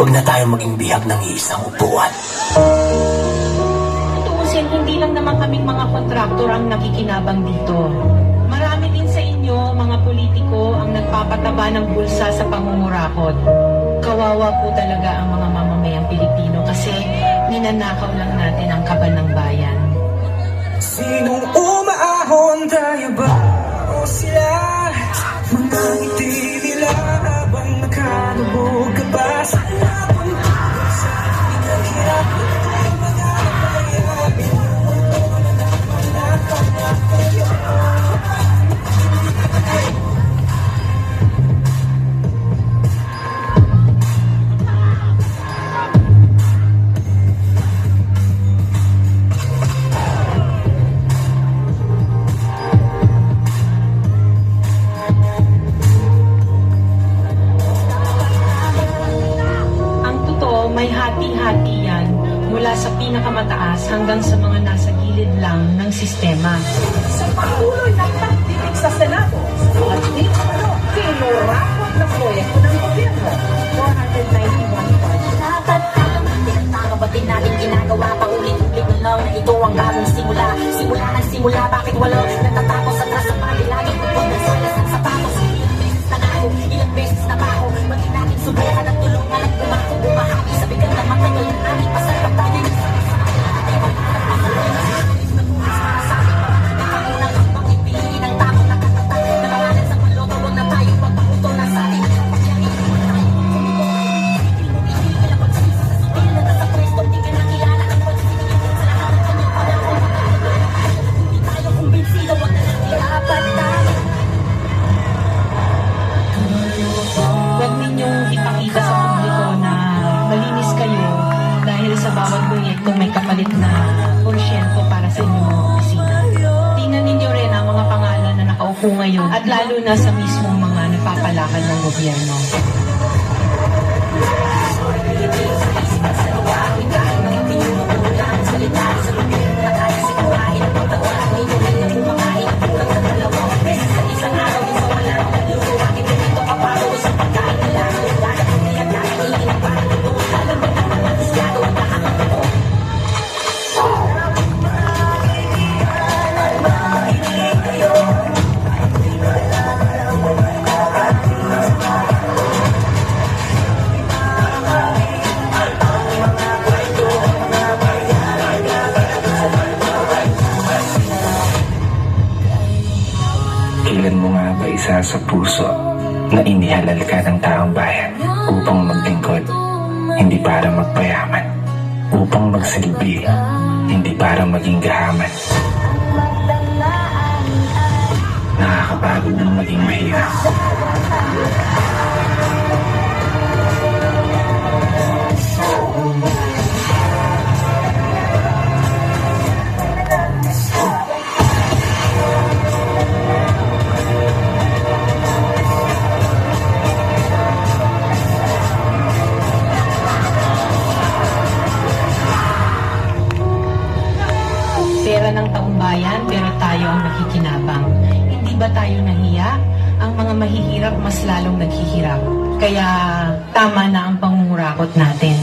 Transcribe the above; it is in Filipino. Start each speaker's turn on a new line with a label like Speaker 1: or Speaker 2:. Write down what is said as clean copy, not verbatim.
Speaker 1: Huwag na tayo maging bihag ng iisang upuan.
Speaker 2: Tutuusin, hindi lang naman kaming mga kontraktor ang nakikinabang dito. Marami din sa inyo, mga politiko, ang nagpapataba ng bulsa sa pangungurakot. Kawawa po talaga ang mga mamamayang Pilipino kasi ninanakaw lang natin ang kaban ng bayan.
Speaker 3: Sinong umaahon, tayo ba o sila? Mga ngiti nila habang nakalubog ka ba sa labon? Sa pinaghirap ay mga nabayag.
Speaker 2: May hati-hati yan mula sa pinakamataas hanggang sa mga nasa gilid lang ng sistema.
Speaker 4: Sa patuloy ng pagdinig sa Senado, at dito kinurakot na proyekto ng gobyerno, 491 projects.
Speaker 5: Dapat tinatama ba din natin ginagawa paulit-ulit na lang na ito ang bagong simula. Simula ng simula, bakit walang natatapos at nasa pati lagi pupod ng salas ng sapatos. Ilang beses na ako, ilang beses na ako, pati natin subukan at tulungan at bumako, bumahagi sa bigang na matagal ng aming pasagpatayan.
Speaker 2: Huwag ninyong ipakita sa publiko na malinis kayo dahil sa bawat proyekto may kapalit na porsyento para sa inyong mga opisina. Tingnan ninyo rin ang mga pangalan na nakaupo ngayon at lalo na sa mismong mga nagpapalakad ng gobyerno.
Speaker 3: Kailan mo nga ba isa sa puso na inihalal ka ng taong bayan upang maglingkod, hindi para magpayaman, upang magsilbi, hindi para maging gahaman? Nakakapagod ng maging mahirap.
Speaker 2: Pera ng taong bayan pero tayo ang nakikinabang. Hindi ba tayo nahiya? Ang mga mahihirap mas lalong naghihirap. Kaya tama na ang pangungurakot natin.